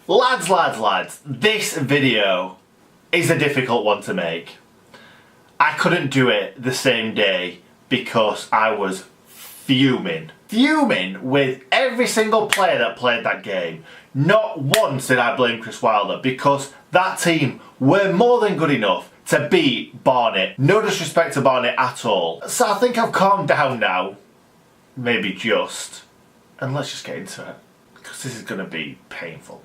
Lads, this video is a difficult one to make. I couldn't do it the same day because I was fuming with every single player that played that game. Not once did I blame Chris Wilder because that team were more than good enough to beat Barnet. No disrespect to Barnet at all. So I think I've calmed down now, maybe just, and let's just get into it because this is going to be painful.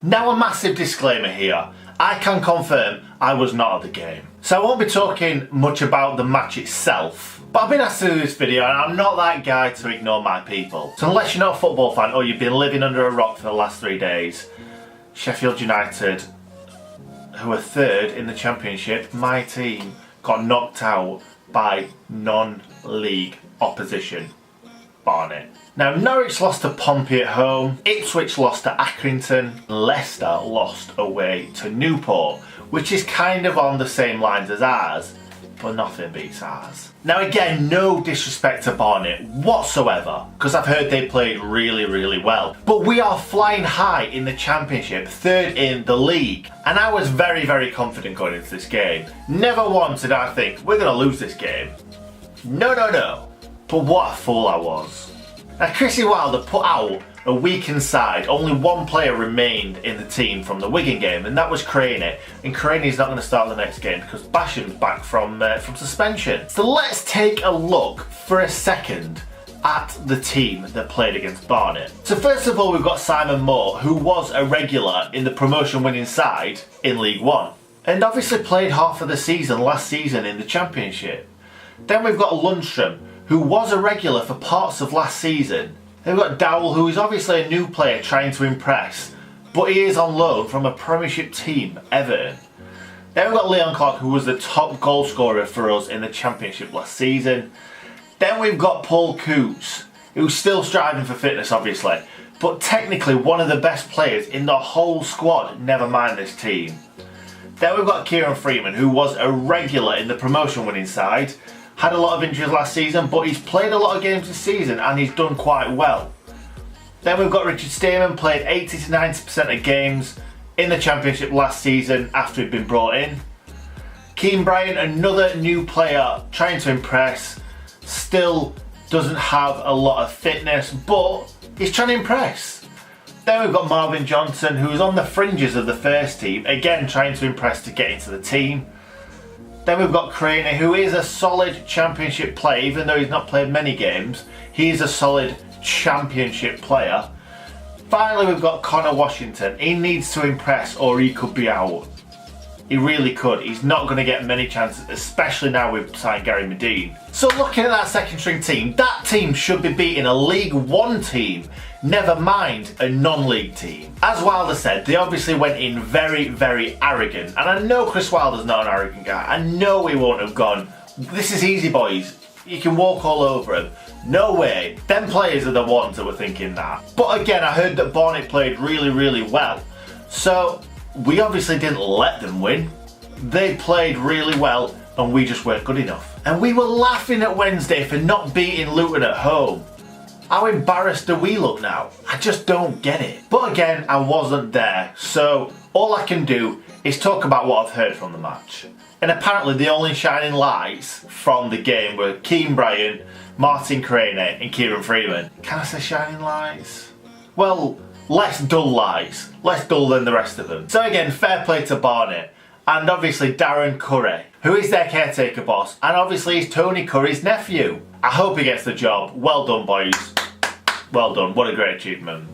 Now a massive disclaimer here. I can confirm I was not at the game. So I won't be talking much about the match itself, but I've been asked to do this video and I'm not that guy to ignore my people. So unless you're not a football fan or you've been living under a rock for the last 3 days, Sheffield United, who are third in the Championship, my team got knocked out by non-league opposition, Barnet. Now Norwich lost to Pompey at home, Ipswich lost to Accrington, Leicester lost away to Newport, which is kind of on the same lines as ours, but nothing beats ours. Now again, no disrespect to Barnet whatsoever, because I've heard they played really well, but we are flying high in the Championship, third in the league, and I was very confident going into this game. Never once did I think, we're going to lose this game. No, but what a fool I was. Now Chrissy Wilder put out a weakened side. Only one player remained in the team from the Wigan game, and that was Craney. And Craney's not going to start the next game because Basham's back from suspension. So let's take a look for a second at the team that played against Barnet. So first of all, we've got Simon Moore, who was a regular in the promotion-winning side in League One, and obviously played half of the season last season in the Championship. Then we've got Lundstrom, who was a regular for parts of last season. Then we've got Dowell, who is obviously a new player trying to impress, but he is on loan from a Premiership team, Everton. Then we've got Leon Clark, who was the top goal scorer for us in the Championship last season. Then we've got Paul Coots, who's still striving for fitness obviously, but technically one of the best players in the whole squad, never mind this team. Then we've got Kieran Freeman, who was a regular in the promotion winning side, had a lot of injuries last season, but he's played a lot of games this season and he's done quite well. Then we've got Richard Stearman, played 80 to 90% of games in the Championship last season after he'd been brought in. Keane Bryan, another new player trying to impress, still doesn't have a lot of fitness, but he's trying to impress. Then we've got Marvin Johnson, who is on the fringes of the first team, again trying to impress to get into the team. Then we've got Craney, who is a solid Championship player, even though he's not played many games. He is a solid Championship player. Finally, we've got Connor Washington. He needs to impress or he could be out. He really could. He's not going to get many chances, especially now we've signed Gary Medine. So looking at that second string team, that team should be beating a League One team, never mind a non-league team. As Wilder said, they obviously went in very arrogant, and I know Chris Wilder's not an arrogant guy. I know he won't have gone, this is easy boys, you can walk all over him. No way. Them players are the ones that were thinking that. But again, I heard that Barnet played really well, so we obviously didn't let them win. They played really well and we just weren't good enough. And we were laughing at Wednesday for not beating Luton at home. How embarrassed do we look now? I just don't get it. But again, I wasn't there, so all I can do is talk about what I've heard from the match. And apparently the only shining lights from the game were Keane Bryan, Martin Craney and Kieran Freeman. Can I say shining lights? Well, less dull lights. Less dull than the rest of them. So again, fair play to Barnet. And obviously Darren Curry, who is their caretaker boss, and obviously he's Tony Curry's nephew. I hope he gets the job. Well done, boys. Well done. What a great achievement.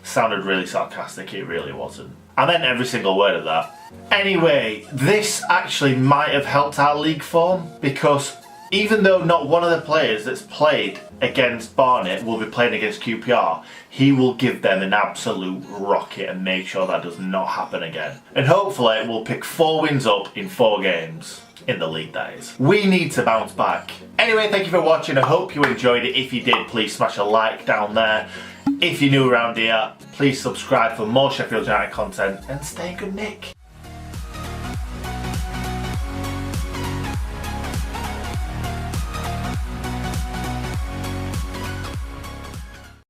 Sounded really sarcastic, it really wasn't. I meant every single word of that. Anyway, this actually might have helped our league form, because even though not one of the players that's played against Barnet will be playing against QPR, he will give them an absolute rocket and make sure that does not happen again. And hopefully we'll pick 4 wins up in 4 games. In the league, that is. We need to bounce back. Anyway, thank you for watching. I hope you enjoyed it. If you did, please smash a like down there. If you're new around here, please subscribe for more Sheffield United content and stay good, Nick.